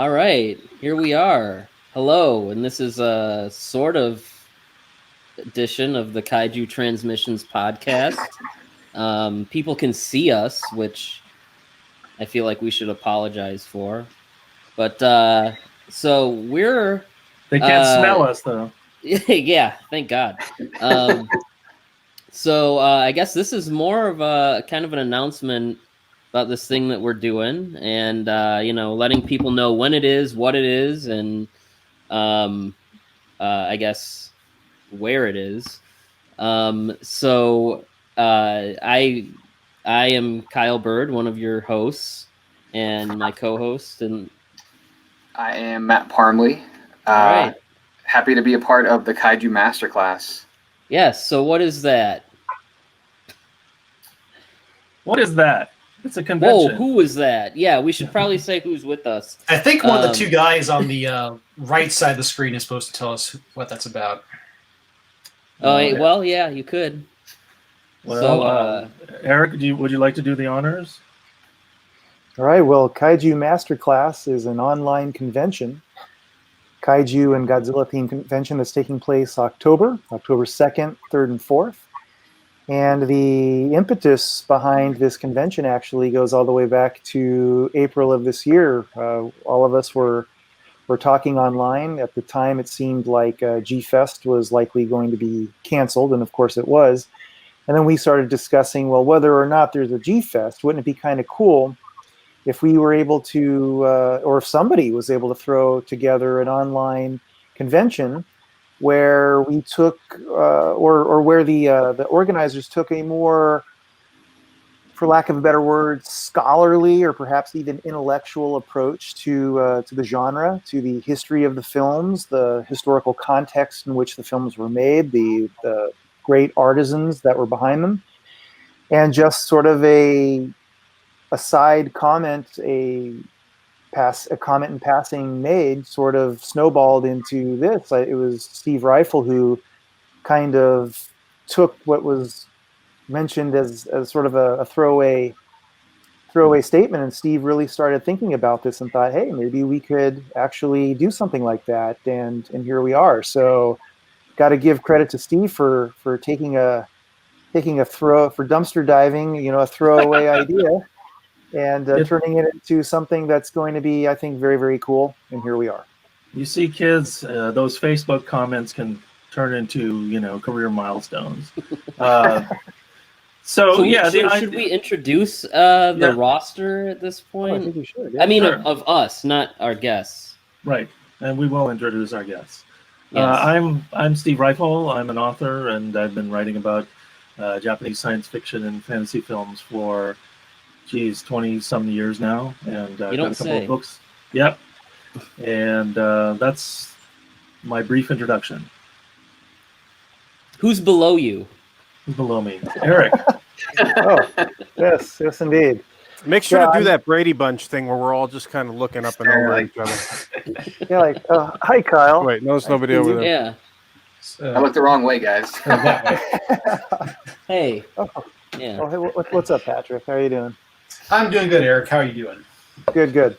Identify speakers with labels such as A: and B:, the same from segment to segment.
A: All right, here we are. Hello, and this is a sort of edition of the Kaiju Transmissions podcast. People can see us, which I feel like we should apologize for. But so we're
B: They can't smell us though.
A: yeah, thank God. So I guess this is more of a kind of an announcement about this thing that we're doing, and letting people know when it is, what it is, and I guess where it is. So I am Kyle Bird, one of your hosts, and my co-host, and
C: I am Matt Parmley.
A: All right.
C: Happy to be a part of the Kaiju Masterclass.
A: Yes. So what is that?
B: What is that? It's a convention.
A: Whoa, who is that? Yeah, we should probably say who's with us.
D: I think one of the two guys on the right side of the screen is supposed to tell us what that's about.
A: Oh, well, yeah, you could.
B: Well, Eric, would you like to do the honors?
E: All right. Well, Kaiju Masterclass is an online convention, Kaiju and Godzilla themed convention that's taking place October 2nd, 3rd, and 4th. And the impetus behind this convention actually goes all the way back to April of this year. All of us were talking online. At the time, it seemed like G-Fest was likely going to be canceled, and of course it was. And then we started discussing, well, whether or not there's a G-Fest, wouldn't it be kind of cool if we were able to, or if somebody was able to throw together an online convention where we took, or where the organizers took a more, for lack of a better word, scholarly or perhaps even intellectual approach to the genre, to the history of the films, the historical context in which the films were made, the great artisans that were behind them, and just sort of a side comment, a comment in passing made sort of snowballed into this. It was Steve Reifel who kind of took what was mentioned as sort of a throwaway statement, and Steve really started thinking about this and thought, hey, maybe we could actually do something like that, and here we are. So got to give credit to Steve for taking a dumpster diving, a throwaway idea, and turning it into something that's going to be, I think, very, very cool. And here we are.
B: You see, kids, those Facebook comments can turn into, career milestones. So yeah,
A: should we introduce the roster at this point?
E: I think we should. Yeah.
A: I mean, of us, not our guests.
B: Right, and we will introduce our guests.
A: Yes.
B: I'm Steve Reifel. I'm an author, and I've been writing about Japanese science fiction and fantasy films for 20-some years now, and I've got a couple of books. Yep, and that's my brief introduction.
A: Who's below you?
B: Who's below me? Eric.
E: Oh, yes, indeed.
F: Make sure to do that Brady Bunch thing where we're all just kind of looking up and over each other.
E: Yeah, like, hi, Kyle.
F: Wait, notice nobody over there.
A: Yeah.
C: I looked the wrong way, guys.
A: Hey.
E: Oh.
A: Yeah.
E: Oh, hey, what's up, Patrick? How are you doing?
D: I'm doing good, Eric. How are you doing?
E: Good.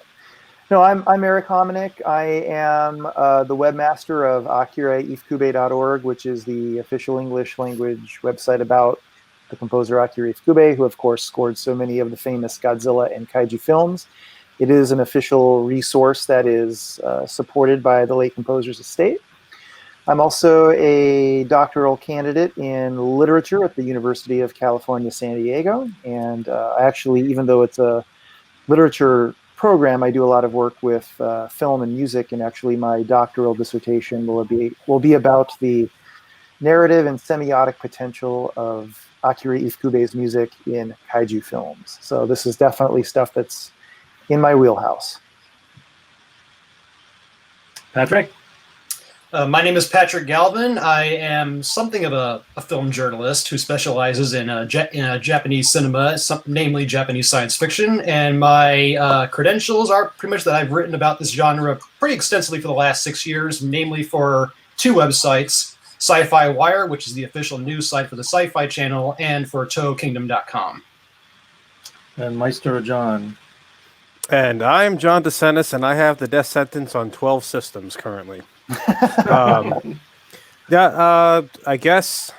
E: No, I'm Eric Hominick. I am the webmaster of akiraifukube.org, which is the official English language website about the composer Akira Ifukube, who of course scored so many of the famous Godzilla and Kaiju films. It is an official resource that is supported by the late composer's estate. I'm also a doctoral candidate in literature at the University of California, San Diego. And actually, even though it's a literature program, I do a lot of work with film and music. And actually, my doctoral dissertation will be about the narrative and semiotic potential of Akira Ifukube's music in kaiju films. So this is definitely stuff that's in my wheelhouse.
B: Patrick?
D: My name is Patrick Galvin. I am something of a film journalist who specializes in Japanese cinema, namely Japanese science fiction. And my credentials are pretty much that I've written about this genre pretty extensively for the last 6 years, namely for two websites, Sci-Fi Wire, which is the official news site for the Sci-Fi Channel, and for TohuKingdom.com.
B: And Maestro John.
F: And I am John DeSantis, and I have the death sentence on 12 systems currently. I guess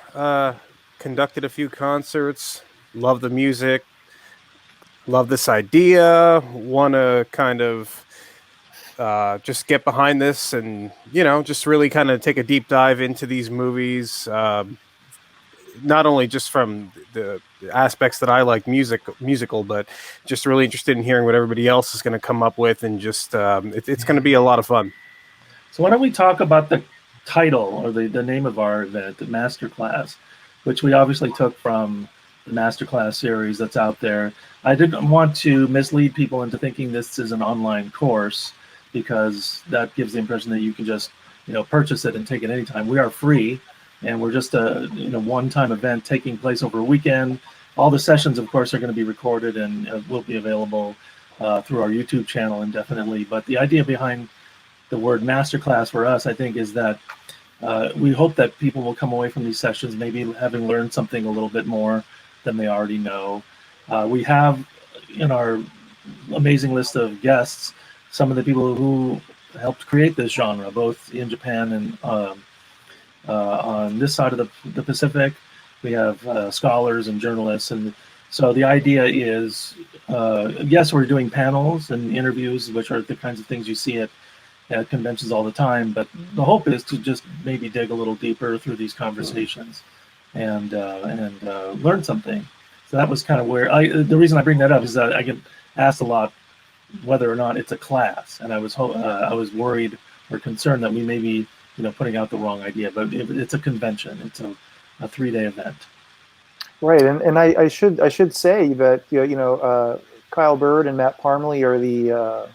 F: conducted a few concerts, love the music, love this idea, want to kind of just get behind this and, just really kind of take a deep dive into these movies. Not only just from the aspects that I like musical, but just really interested in hearing what everybody else is going to come up with, and just it's going to be a lot of fun.
B: So why don't we talk about the title or the name of our event, the Masterclass, which we obviously took from the Masterclass series that's out there. I didn't want to mislead people into thinking this is an online course, because that gives the impression that you can just purchase it and take it anytime. We are free. And we're just a one-time event taking place over a weekend. All the sessions, of course, are going to be recorded and will be available through our YouTube channel indefinitely. But the idea behind the word masterclass for us, I think, is that we hope that people will come away from these sessions maybe having learned something a little bit more than they already know. We have in our amazing list of guests some of the people who helped create this genre, both in Japan and on this side of the Pacific. We have scholars and journalists, and so the idea is, yes, we're doing panels and interviews, which are the kinds of things you see at conventions all the time, but the hope is to just maybe dig a little deeper through these conversations and learn something. So that was kind of where the reason I bring that up is that I get asked a lot whether or not it's a class, and I was worried or concerned that we may be putting out the wrong idea, but it's a convention. It's a 3-day event.
E: Right, and I should say that Kyle Bird and Matt Parmley are the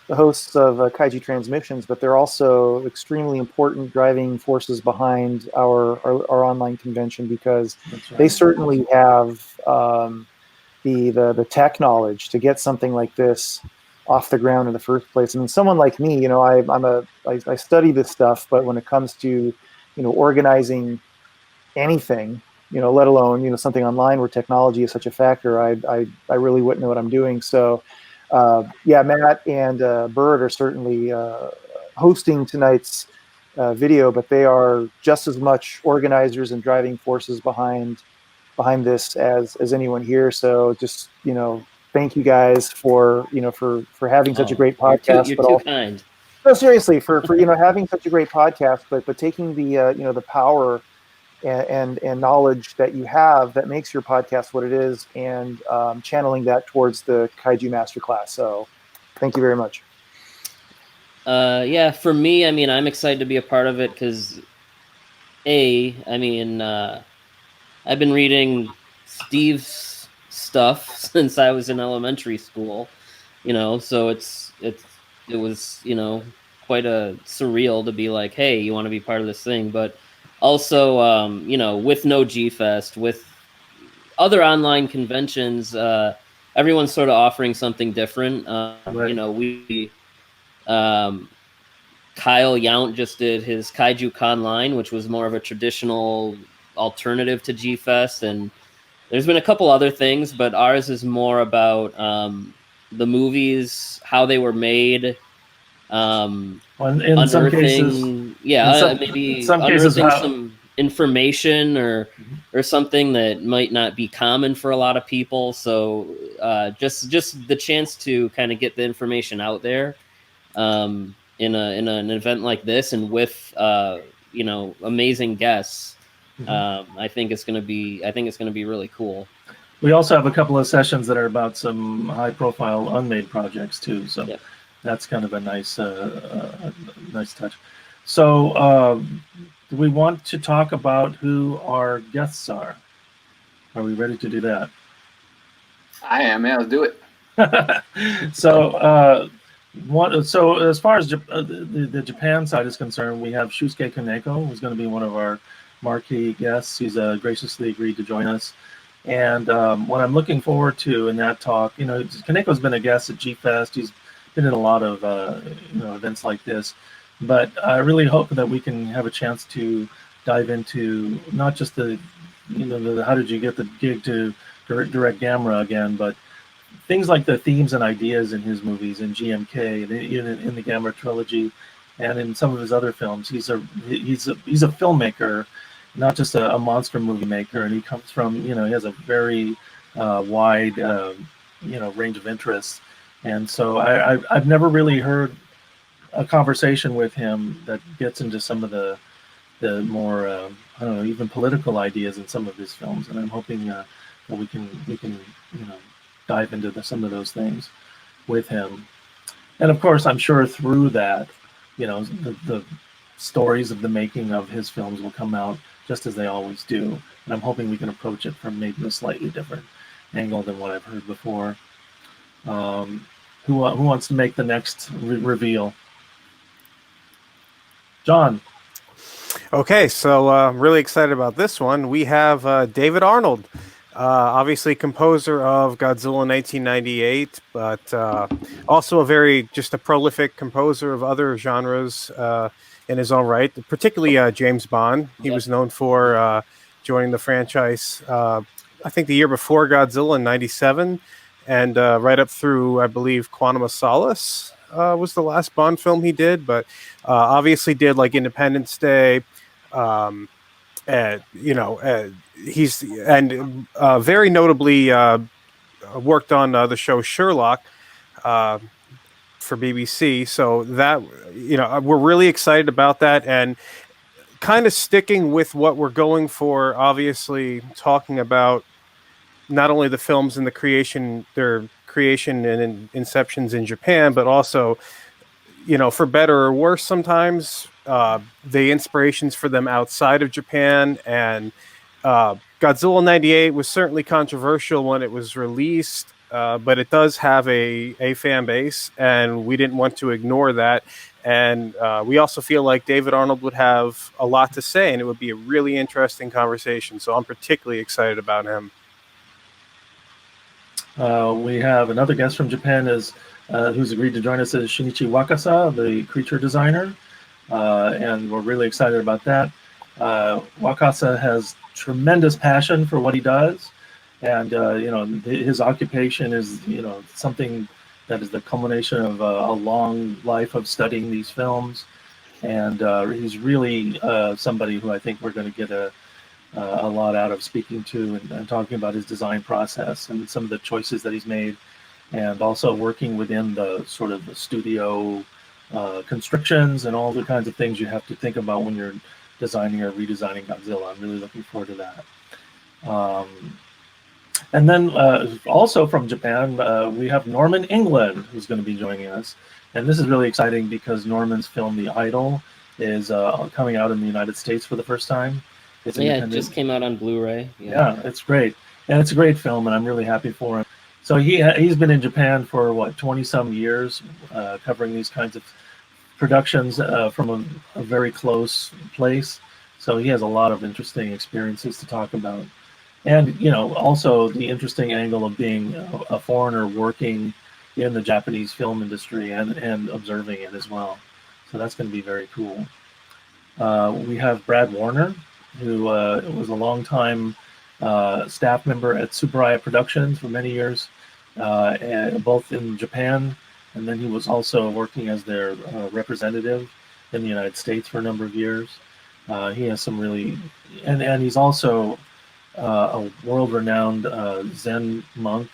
E: hosts of Kaiju Transmissions, but they're also extremely important driving forces behind our online convention, because they certainly have the tech knowledge to get something like this off the ground in the first place. I mean, someone like me, I study this stuff, but when it comes to, organizing anything, let alone, something online where technology is such a factor, I really wouldn't know what I'm doing. So, Matt and Bird are certainly hosting tonight's video, but they are just as much organizers and driving forces behind this as anyone here. So just, thank you guys for having such a great podcast.
A: You're too kind.
E: No, seriously, for having such a great podcast, but taking the the power and knowledge that you have that makes your podcast what it is, and channeling that towards the Kaiju Masterclass. So thank you very much.
A: For me, I mean, I'm excited to be a part of it because I've been reading Steve's stuff since I was in elementary school, so it was, quite a surreal to be like, hey, you want to be part of this thing. But also, with No G-Fest, with other online conventions, everyone's sort of offering something different.
B: Right.
A: Kyle Yount just did his Kaiju Conline, which was more of a traditional alternative to G-Fest, and there's been a couple other things, but ours is more about the movies, how they were made,
B: In
A: unearthing,
B: some cases,
A: maybe
B: some
A: unearthing
B: cases
A: some information or something that might not be common for a lot of people. So just the chance to kind of get the information out there in an event like this, and with amazing guests. I think it's going to be really cool.
B: We also have a couple of sessions that are about some high-profile unmade projects too. So that's kind of a nice touch. So do we want to talk about who our guests are? Are we ready to do that?
C: I am. Yeah, let's do it.
B: So as far as the Japan side is concerned, we have Shusuke Kaneko, who's going to be one of our marquee guests. He's graciously agreed to join us. And what I'm looking forward to in that talk, Kaneko's been a guest at G-Fest. He's been in a lot of events like this. But I really hope that we can have a chance to dive into not just the how did you get the gig to direct Gamera again, but things like the themes and ideas in his movies, in GMK, and in the Gamma trilogy, and in some of his other films. He's a filmmaker, not just a monster movie maker, and he comes from, he has a very wide range of interests. And so I've never really heard a conversation with him that gets into some of the more I don't know, even political ideas in some of his films, and I'm hoping that we can dive into some of those things with him. And of course, I'm sure through that, the stories of the making of his films will come out just as they always do, and I'm hoping we can approach it from maybe a slightly different angle than what I've heard before. Who wants to make the next reveal? John.
F: Okay, so I'm really excited about this one. We have David Arnold, obviously composer of Godzilla 1998, but also just a prolific composer of other genres in his own right, particularly James Bond. He was known for joining the franchise, I think the year before Godzilla in 97, and right up through, I believe, Quantum of Solace was the last Bond film he did, but obviously did like Independence Day. He's very notably worked on the show Sherlock for BBC. So that, we're really excited about that, and kind of sticking with what we're going for, obviously talking about not only the films and their creation and inceptions in Japan, but also, for better or worse sometimes, the inspirations for them outside of Japan. And Godzilla 98 was certainly controversial when it was released, but it does have a fan base, and we didn't want to ignore that. And we also feel like David Arnold would have a lot to say, and it would be a really interesting conversation. So I'm particularly excited about him.
B: We have another guest from Japan who's agreed to join us as Shinichi Wakasa, the creature designer, and we're really excited about that. Wakasa has tremendous passion for what he does, and his occupation is something that is the culmination of a long life of studying these films, and he's really somebody who I think we're going to get a lot out of speaking to and talking about his design process and some of the choices that he's made, and also working within the sort of the studio constrictions and all the kinds of things you have to think about when you're designing or redesigning Godzilla. I'm really looking forward to that. And then also from Japan, we have Norman England, who's going to be joining us. And this is really exciting because Norman's film, The Idol, is coming out in the United States for the first time.
A: It just came out on Blu-ray.
B: Yeah, it's great. And it's a great film, and I'm really happy for him. So he's been in Japan for, 20-some years, covering these kinds of productions from a very close place. So he has a lot of interesting experiences to talk about. And, also the interesting angle of being a foreigner working in the Japanese film industry and observing it as well. So that's going to be very cool. We have Brad Warner, who was a longtime staff member at Tsuburaya Productions for many years, both in Japan, and then he was also working as their representative in the United States for a number of years. He has some really, and he's also a world-renowned Zen monk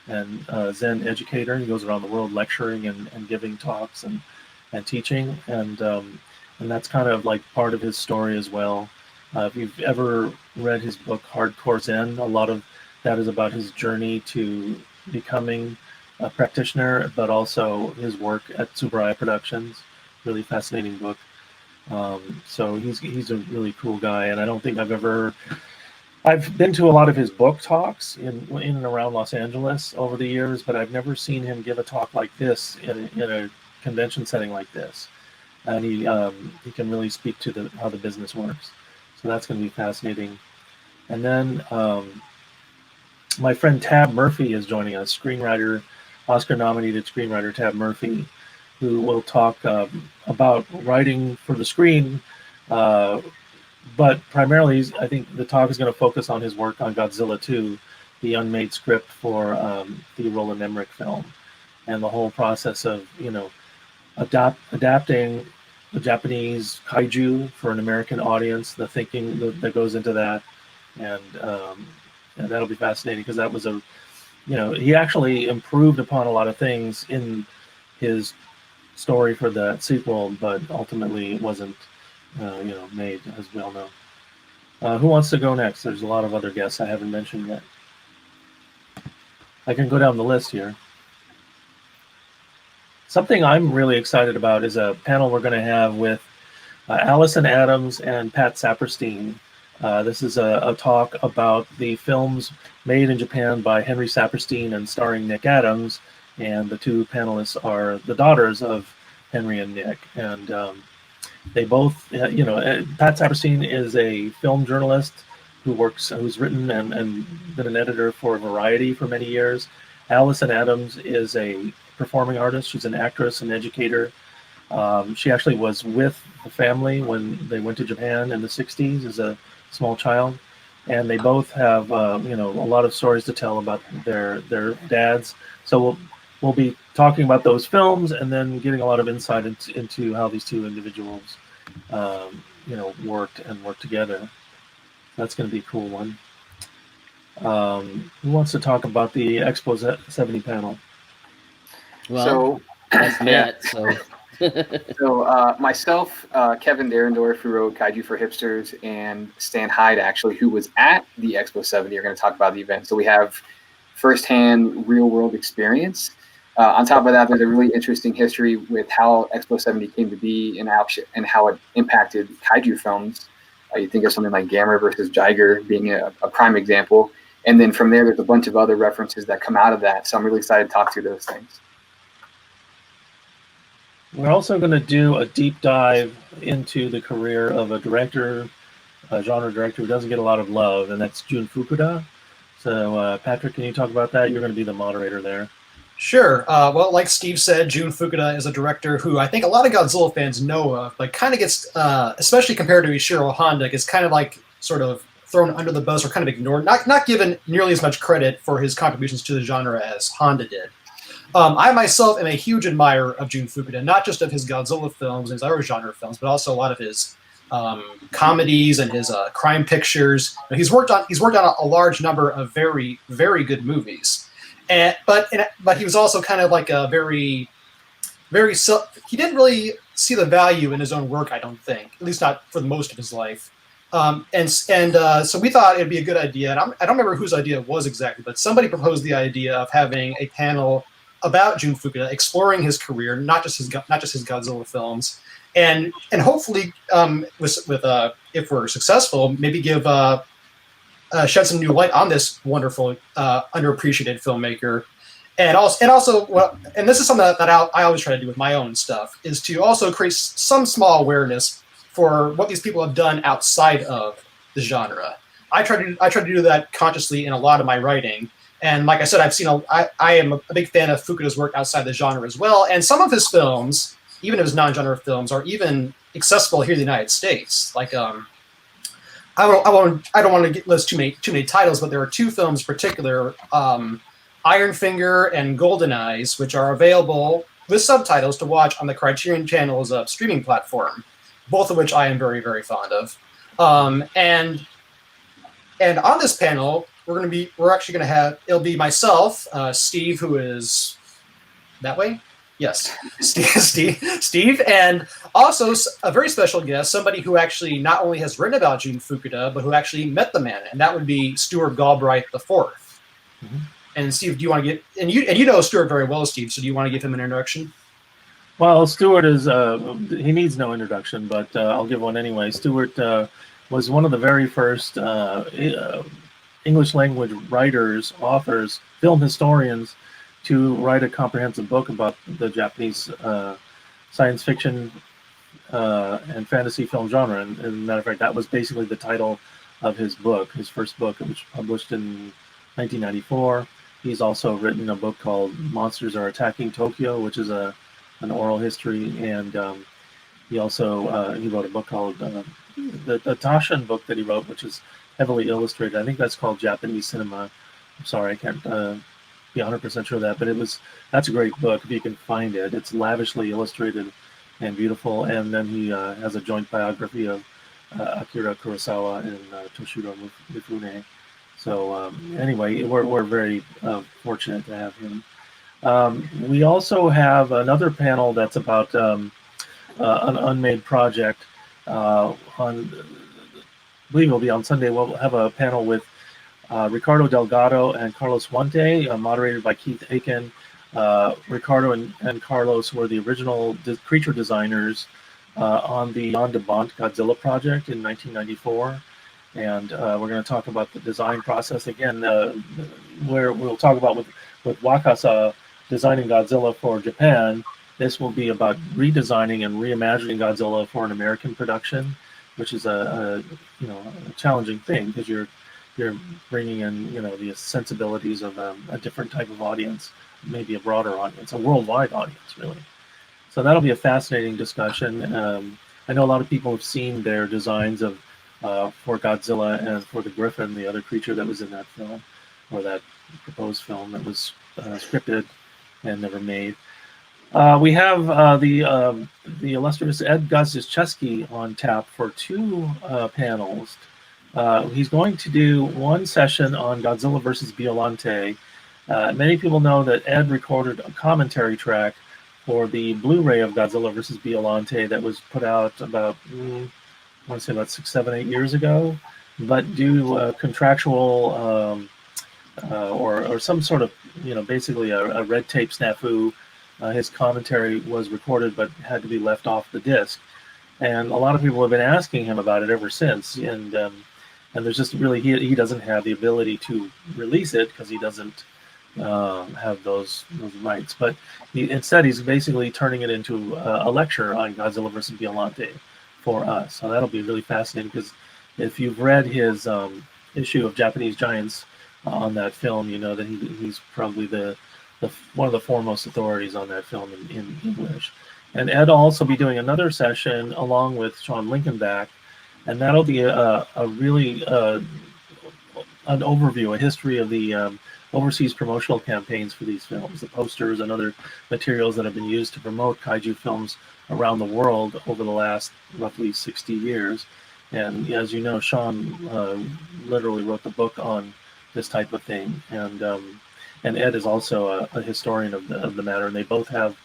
B: and Zen educator. He goes around the world lecturing and giving talks and teaching, and that's kind of like part of his story as well. If you've ever read his book Hardcore Zen, a lot of that is about his journey to becoming a practitioner, but also his work at Tsuburaya Productions. Really fascinating book. So he's a really cool guy, and I don't think I've been to a lot of his book talks in and around Los Angeles over the years, but I've never seen him give a talk like this in a convention setting like this. And he can really speak to how the business works. So that's going to be fascinating. And then my friend Tab Murphy is joining us, screenwriter, Oscar-nominated screenwriter Tab Murphy, who will talk about writing for the screen, but primarily I think the talk is going to focus on his work on Godzilla 2, the unmade script for the Roland Emmerich film, and the whole process of adapting the Japanese kaiju for an American audience, the thinking that goes into that, and that'll be fascinating because that was he actually improved upon a lot of things in his story for that sequel, but ultimately it wasn't made, as we all know. Who wants to go next? There's a lot of other guests I haven't mentioned yet. I can go down the list here. Something I'm really excited about is a panel we're going to have with Allison Adams and Pat Saperstein. This is a talk about the films made in Japan by Henry Saperstein and starring Nick Adams, and the two panelists are the daughters of Henry and Nick. And they both, Pat Saperstein is a film journalist who's written and been an editor for Variety for many years. Allison Adams is a performing artist. She's an actress and educator. She actually was with the family when they went to Japan in the 60s as a small child, and they both have a lot of stories to tell about their dads. So we'll be talking about those films and then getting a lot of insight into how these two individuals worked together. That's going to be a cool one. Who wants to talk about the Expo 70 panel?
A: Well, that's Matt.
C: So myself, Kevin Derendorf, who wrote Kaiju for Hipsters, and Stan Hyde, actually, who was at the Expo 70, are going to talk about the event. So we have firsthand real-world experience. On top of that, there's a really interesting history with how Expo 70 came to be and how it impacted kaiju films. You think of something like Gamera versus Jiger being a prime example. And then from there, there's a bunch of other references that come out of that. So I'm really excited to talk through those things.
B: We're also going to do a deep dive into the career of a director, a genre director who doesn't get a lot of love, and that's Jun Fukuda. So, Patrick, can you talk about that? You're going to be the moderator there.
D: Sure. Well, like Steve said, Jun Fukuda is a director who I think a lot of Godzilla fans know of, but kind of gets, especially compared to Ishiro Honda, gets kind of like sort of thrown under the bus or kind of ignored, not given nearly as much credit for his contributions to the genre as Honda did. I myself am a huge admirer of Jun Fukuda, not just of his Godzilla films and his other genre films, but also a lot of his comedies and his crime pictures. He's worked on a large number of very, very good movies, but he was also kind of like a very he didn't really see the value in his own work, I don't think, at least not for the most of his life. So we thought it'd be a good idea, and I don't remember whose idea it was exactly, but somebody proposed the idea of having a panel about Jun Fukuda, exploring his career, not just his Godzilla films, and hopefully, if we're successful, maybe give shed some new light on this wonderful underappreciated filmmaker, and this is something that I always try to do with my own stuff, is to also create some small awareness for what these people have done outside of the genre. I try to do that consciously in a lot of my writing. And like I said, I am a big fan of Fukuda's work outside the genre as well. And some of his films, even his non-genre films, are even accessible here in the United States. Like I don't want to list too many titles, but there are two films in particular, Iron Finger and Golden Eyes, which are available with subtitles to watch on the Criterion Channel's streaming platform, both of which I am very, very fond of. And on this panel, it'll be myself, Steve, who is that way. Yes, Steve, and also a very special guest, somebody who actually not only has written about Jun Fukuda, but who actually met the man, and that would be Stuart Galbraith IV. Mm-hmm. And Steve, do you want to you know Stuart very well, Steve, so do you want to give him an introduction?
B: Well, Stuart he needs no introduction, but I'll give one anyway. Stuart was one of the very first English language writers, authors, film historians to write a comprehensive book about the Japanese science fiction and fantasy film genre. And as a matter of fact, that was basically the title of his book, his first book, which was published in 1994. He's also written a book called Monsters Are Attacking Tokyo, which is an oral history. And he also he wrote a book called the Taishan book that he wrote, which is heavily illustrated. I think that's called Japanese Cinema I'm sorry, I can't be 100% sure of that, but that's a great book if you can find it. It's lavishly illustrated and beautiful, and then he has a joint biography of Akira Kurosawa and Toshiro Mifune. So anyway, we're very fortunate to have him. We also have another panel that's about an unmade project. I believe it'll be on Sunday. We'll have a panel with Ricardo Delgado and Carlos Juante, moderated by Keith Aiken. Ricardo and Carlos were the original creature designers on the Jan de Bont Godzilla project in 1994. And we're going to talk about the design process again, where we'll talk about with Wakasa designing Godzilla for Japan. This will be about redesigning and reimagining Godzilla for an American production, which is a challenging thing because you're bringing in the sensibilities of a different type of audience, maybe a broader audience, a worldwide audience, really. So that'll be a fascinating discussion. I know a lot of people have seen their designs of for Godzilla and for the Griffin, the other creature that was in that film, or that proposed film that was scripted and never made. We have the illustrious Ed Gazdiszewski on tap for two panels. He's going to do one session on Godzilla versus Bialante. Many people know that Ed recorded a commentary track for the Blu-ray of Godzilla versus Bialante that was put out about, I want to say about 6, 7, 8 years ago. But due to contractual or some sort of, basically a red tape snafu, his commentary was recorded but had to be left off the disc. And a lot of people have been asking him about it ever since. And there's just really, he doesn't have the ability to release it because he doesn't have those rights. But instead, he's basically turning it into a lecture on Godzilla versus Bialante for us. So that'll be really fascinating because if you've read his issue of Japanese Giants on that film, you know that he's probably one of the foremost authorities on that film in English. And Ed will also be doing another session along with Sean Lincolnback, and that'll be a really an overview, a history of the overseas promotional campaigns for these films, the posters and other materials that have been used to promote kaiju films around the world over the last roughly 60 years. And as you know, Sean literally wrote the book on this type of thing, and Ed is also a historian of the matter, and they both have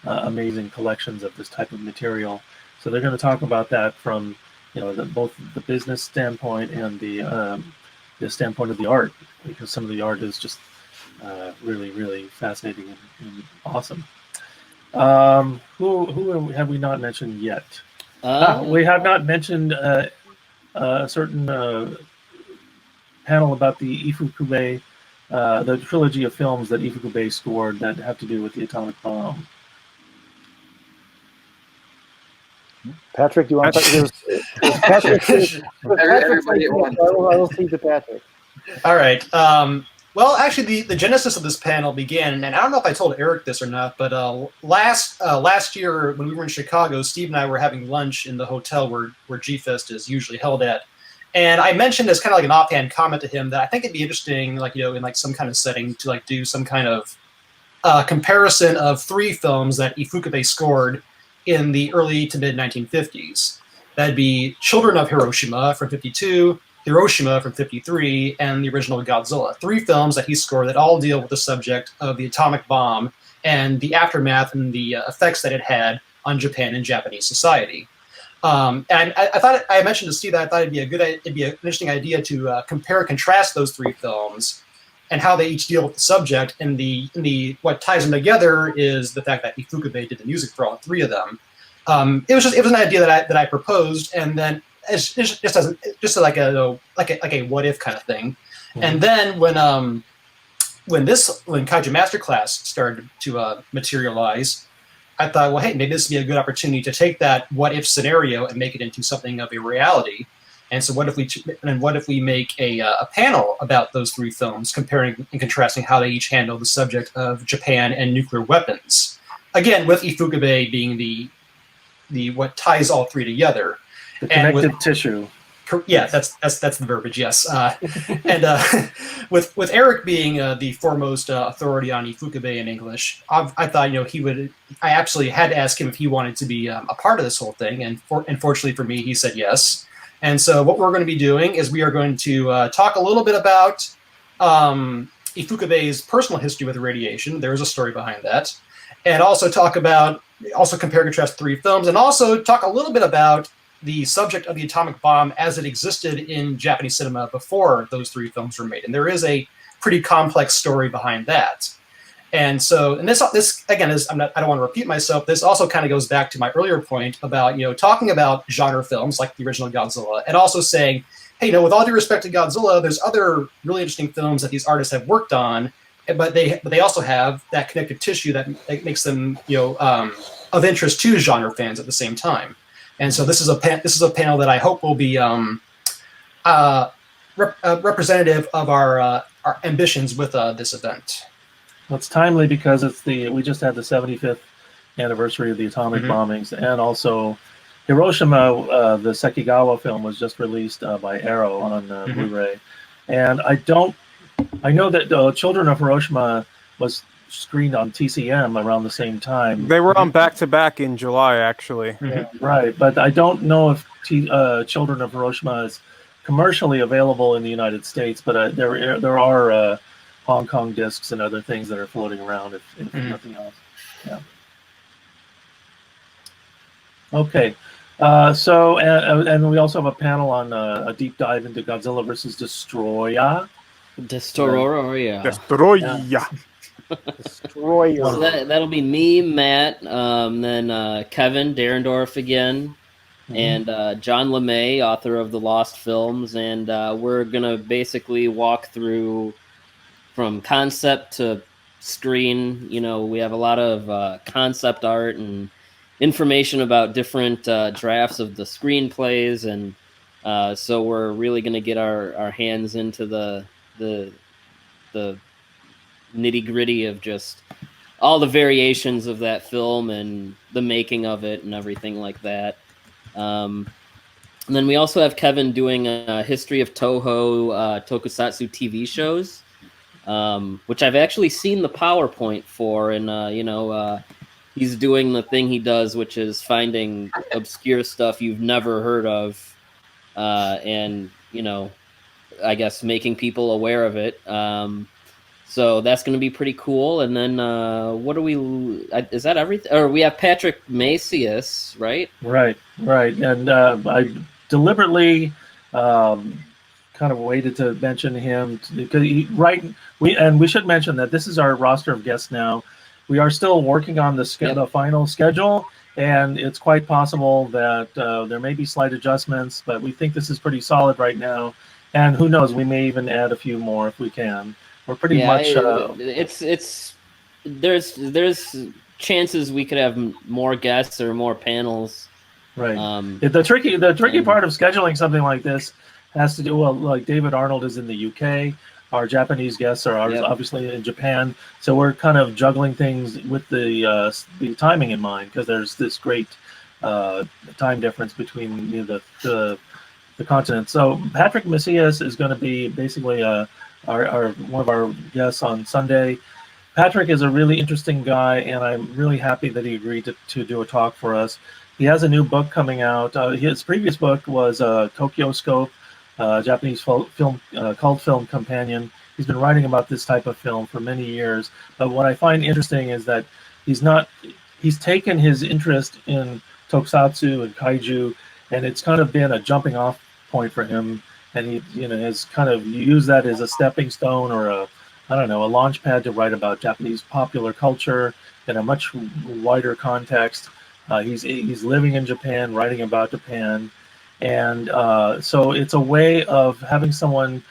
B: amazing collections of this type of material. So they're going to talk about that from both the business standpoint and the standpoint of the art, because some of the art is just really, really fascinating and awesome. Who have we not mentioned yet? We have not mentioned a certain panel about the Ifukube, the trilogy of films that Ifukube scored that have to do with the atomic bomb.
E: Patrick, do you want to talk? Patrick,
C: everybody at once.
E: I will see to Patrick.
D: All right. Well, actually, the genesis of this panel began, and I don't know if I told Eric this or not, but last year when we were in Chicago, Steve and I were having lunch in the hotel where G-Fest is usually held at. And I mentioned as kind of like an offhand comment to him that I think it'd be interesting, in like some kind of setting to like do some kind of comparison of 3 films that Ifukube scored in the early to mid 1950s. That'd be Children of Hiroshima from 52, Hiroshima from 53, and the original Godzilla. 3 films that he scored that all deal with the subject of the atomic bomb and the aftermath and the effects that it had on Japan and Japanese society. And I thought, I mentioned to Steve that I thought it'd be an interesting idea to compare and contrast those 3 films and how they each deal with the subject. And the what ties them together is the fact that Ifukube did the music for all 3 of them. It was an idea that I proposed, and then just like a what if kind of thing. Mm-hmm. And then when Kaiju Masterclass started to materialize, I thought, well, hey, maybe this would be a good opportunity to take that what if scenario and make it into something of a reality. And so what if we make a panel about those 3 films, comparing and contrasting how they each handle the subject of Japan and nuclear weapons? Again, with Ifukube being the what ties all 3 together.
B: The connective tissue.
D: Yeah, that's the verbiage. Yes, and with Eric being the foremost authority on ifukube in English, I thought he would. I actually had to ask him if he wanted to be a part of this whole thing, and fortunately for me, he said yes. And so what we're going to be doing is we are going to talk a little bit about ifukube's personal history with radiation. There is a story behind that, and also compare and contrast 3 films, and also talk a little bit about the subject of the atomic bomb as it existed in Japanese cinema before those 3 films were made. And there is a pretty complex story behind that. And so, and this again is, I don't want to repeat myself. This also kind of goes back to my earlier point about, talking about genre films like the original Godzilla, and also saying, hey, with all due respect to Godzilla, there's other really interesting films that these artists have worked on, but they also have that connective tissue that makes them, of interest to genre fans at the same time. And so this is a panel that I hope will be representative of our ambitions with this event.
B: Well, it's timely because we just had the 75th anniversary of the atomic bombings, and also Hiroshima, the Sekigawa film, was just released by Arrow on Blu-ray, and I know that Children of Hiroshima was screened on TCM around the same time.
F: They were on back-to-back in July, actually.
B: Yeah, right, but I don't know if Children of Hiroshima is commercially available in the United States, but there are Hong Kong discs and other things that are floating around, if nothing else. Yeah. Okay. So, and we also have a panel on a deep dive into Godzilla versus Destroya.
A: Destroya.
E: Destroyer.
A: So that'll be me, Matt, then Kevin Derendorf again, and John LeMay, author of The Lost Films, and we're gonna basically walk through from concept to screen. We have a lot of concept art and information about different drafts of the screenplays, and so we're really gonna get our hands into the nitty-gritty of just all the variations of that film and the making of it and everything like that. And then we also have Kevin doing a history of Touhou tokusatsu TV shows, which I've actually seen the PowerPoint for, and he's doing the thing he does, which is finding obscure stuff you've never heard of, and I guess making people aware of it. So that's going to be pretty cool. And then is that everything? Or we have Patrick Macias, right?
B: Right. And I deliberately kind of waited to mention him because we should mention that this is our roster of guests now. We are still working on the final schedule, and it's quite possible that there may be slight adjustments, but we think this is pretty solid right now. And who knows, we may even add a few more if we can. We're pretty much. There's chances we could have more guests or more panels. Right. The tricky part of scheduling something like this has to do like David Arnold is in the UK. Our Japanese guests are obviously in Japan, so we're kind of juggling things with the timing in mind because there's this great time difference between the continents. So Patrick Macias is going to be basically our one of our guests on Sunday. Patrick is a really interesting guy, and I'm really happy that he agreed to do a talk for us. He has a new book coming out. His previous book was Tokyo Scope, Japanese cult film companion. He's been writing about this type of film for many years. But what I find interesting is that he's taken his interest in tokusatsu and kaiju, and it's kind of been a jumping off point for him. And he has kind of used that as a stepping stone or a launch pad to write about Japanese popular culture in a much wider context. He's living in Japan, writing about Japan, and so it's a way of having someone.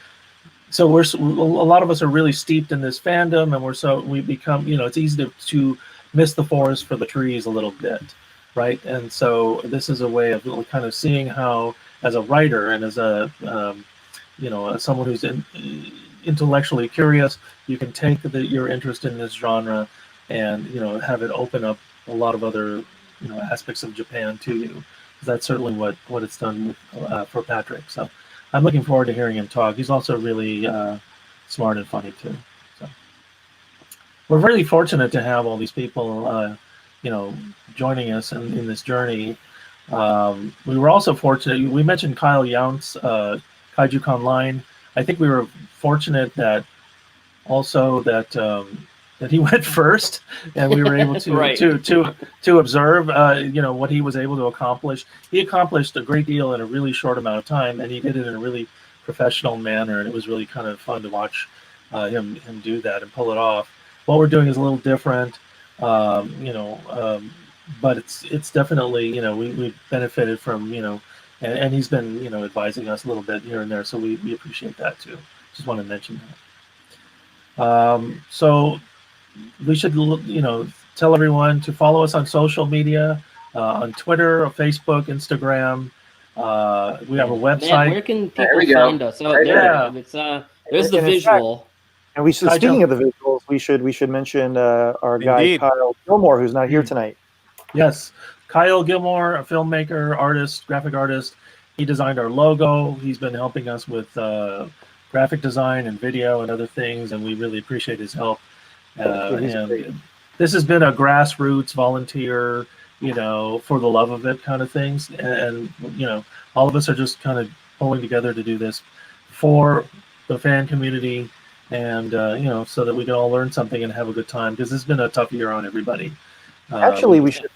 B: So a lot of us are really steeped in this fandom, and we become it's easy to miss the forest for the trees a little bit, right? And so this is a way of kind of seeing how, as a writer and as a someone who's intellectually curious, you can take your interest in this genre and have it open up a lot of other aspects of Japan to you. That's certainly what it's done for Patrick. So I'm looking forward to hearing him talk. He's also really smart and funny too. So we're really fortunate to have all these people, joining us in this journey. We were also fortunate. We mentioned Kyle Yount's Kaiju Online. I think we were fortunate that that he went first, and we were able to
A: Right.
B: to observe, what he was able to accomplish. He accomplished a great deal in a really short amount of time, and he did it in a really professional manner, and it was really kind of fun to watch him do that and pull it off. What we're doing is a little different, but it's definitely we benefited from and he's been advising us a little bit here and there, so we appreciate that too. Just want to mention that. So we should, tell everyone to follow us on social media, on Twitter, or Facebook, Instagram. We have a website.
A: Matt, where can people find us? Oh, there's the visual.
E: And we should, speaking of the visuals, we should mention our guy Kyle Gilmore, who's not here tonight.
B: Yes, Kyle Gilmore, a filmmaker, artist, graphic artist. He designed our logo. He's been helping us with graphic design and video and other things, and we really appreciate his help. And this has been a grassroots volunteer, for the love of it kind of things. And all of us are just kind of pulling together to do this for the fan community, and so that we can all learn something and have a good time, because it's been a tough year on everybody.
E: Actually, we should.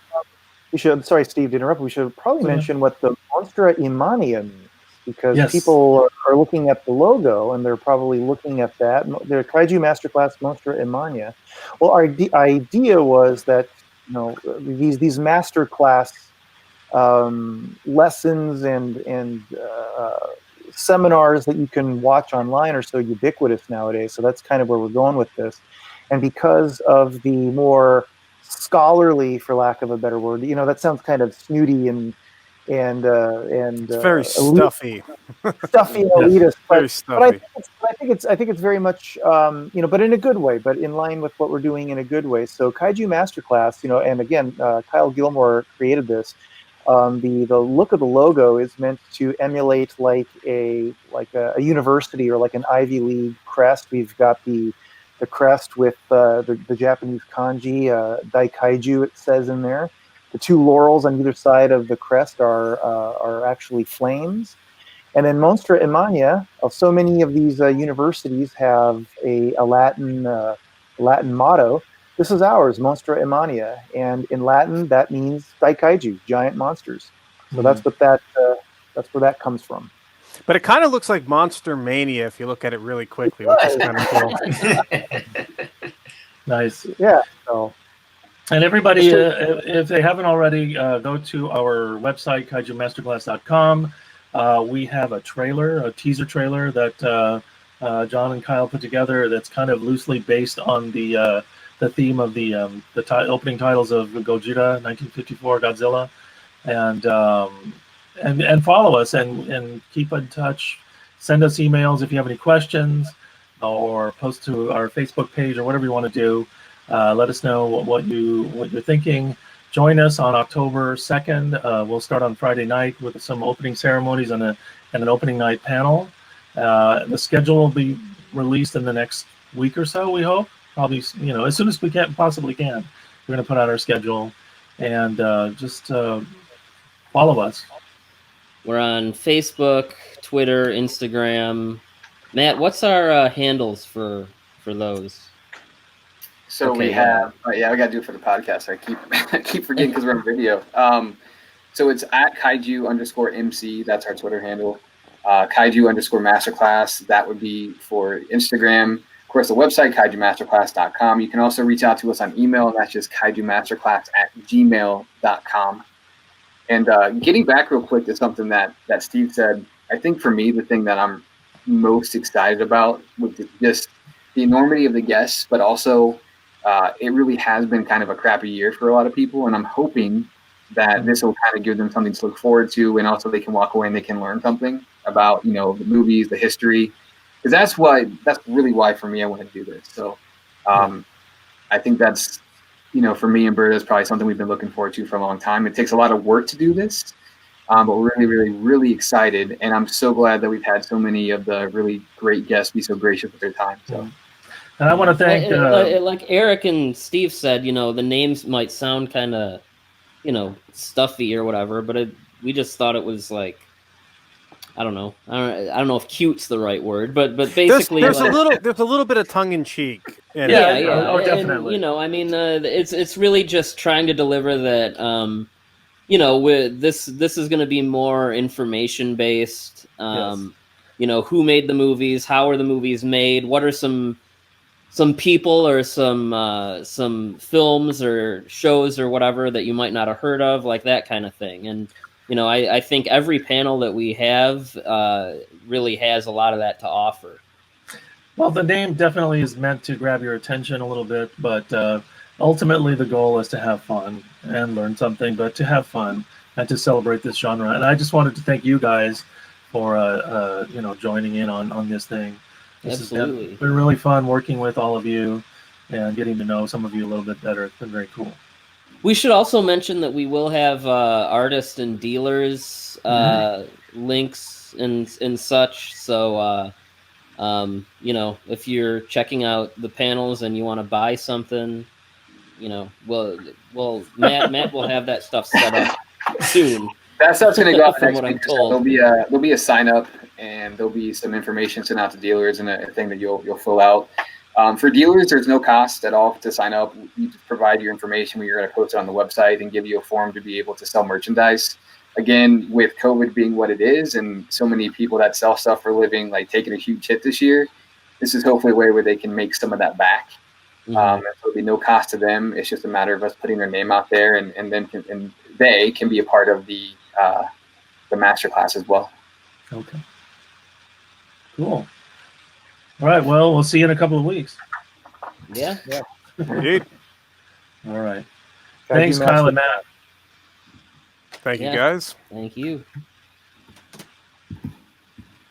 E: Sorry, Steve, to interrupt. We should probably mention what the Monstra Imania means, because people are looking at the logo and they're probably looking at that. They're Kaiju Masterclass Monstra Imania. Well, our idea was that these masterclass lessons and seminars that you can watch online are so ubiquitous nowadays. So that's kind of where we're going with this. And because of the more scholarly, for lack of a better word, that sounds kind of snooty and
F: it's very stuffy,
E: elitist.
F: Very stuffy.
E: But I think it's very much but in a good way, but in line with what we're doing in a good way. So Kaiju Masterclass, and again, Kyle Gilmore created this. The look of the logo is meant to emulate like a university or like an Ivy League crest. We've got the crest with the Japanese kanji Daikaiju, it says in there. The two laurels on either side of the crest are actually flames. And then Monstra Imania, so many of these universities have a Latin motto. This is ours, Monstra Imania, and in Latin that means Daikaiju, giant monsters. So that's where that comes from.
F: But it kind of looks like Monster Mania if you look at it really quickly, which is kind of cool.
B: Nice.
E: Yeah. So.
B: And everybody, if they haven't already, go to our website, kaijumasterclass.com. We have a teaser trailer that John and Kyle put together that's kind of loosely based on the theme of the opening titles of Gojira, 1954 Godzilla. And follow us and keep in touch. Send us emails if you have any questions, or post to our Facebook page or whatever you want to do. Let us know what you're thinking. Join us on October 2nd. We'll start on Friday night with some opening ceremonies and an opening night panel. The schedule will be released in the next week or so, we hope. Probably, as soon as we possibly can. We're going to put out our schedule, and just follow us.
A: We're on Facebook, Twitter, Instagram. Matt, what's our handles for those?
C: So we have, we got to do it for the podcast. I keep forgetting because we're on video. So it's at Kaiju_MC. That's our Twitter handle. Kaiju_Masterclass. That would be for Instagram. Of course, the website, kaijumasterclass.com. You can also reach out to us on email, and that's just kaijumasterclass@gmail.com. And getting back real quick to something that Steve said, I think for me, the thing that I'm most excited about with just the enormity of the guests, but also it really has been kind of a crappy year for a lot of people, and I'm hoping that this will kind of give them something to look forward to, and also they can walk away and they can learn something about the movies, the history, because that's really why for me I want to do this. So I think that's for me and Berta is probably something we've been looking forward to for a long time. It takes a lot of work to do this, But we're really, really, really excited, and I'm so glad that we've had so many of the really great guests be so gracious with their time. So,
B: and I want to thank,
A: like Eric and Steve said, the names might sound kind of, stuffy or whatever, but we just thought it was like, I don't know if "cute's" the right word, but basically,
F: there's a little bit of tongue in cheek.
A: Yeah,
B: oh, definitely.
A: And, it's really just trying to deliver that. This is going to be more information based.
B: Yes.
A: Who made the movies? How are the movies made? What are some people or some films or shows or whatever that you might not have heard of, like that kind of thing. And I think every panel that we have really has a lot of that to offer.
B: Well, the name definitely is meant to grab your attention a little bit, but ultimately the goal is to have fun and learn something, but to have fun and to celebrate this genre. And I just wanted to thank you guys for joining in on this thing.
A: Absolutely.
B: It's been really fun working with all of you and getting to know some of you a little bit better. It's been very cool.
A: We should also mention that we will have artists and dealers links and such. So, if you're checking out the panels and you want to buy something, Matt will have that stuff set up soon.
C: That stuff's going to go out
A: from
C: next
A: what I'm
C: week.
A: told.
C: There'll be a sign up, and there'll be some information sent out to dealers and a thing that you'll fill out. For dealers, there's no cost at all to sign up. You just provide your information. We're going to post it on the website and give you a form to be able to sell merchandise. Again, with COVID being what it is, and so many people that sell stuff for a living, like taking a huge hit this year, this is hopefully a way where they can make some of that back. There'll be no cost to them. It's just a matter of us putting their name out there, and then they can be a part of the masterclass as well.
B: Okay. Cool. All right. Well, we'll see you in a couple of weeks.
A: Yeah.
F: Indeed.
B: All right. Thanks, Kyle and Matt.
F: Thank you, guys.
A: Thank you.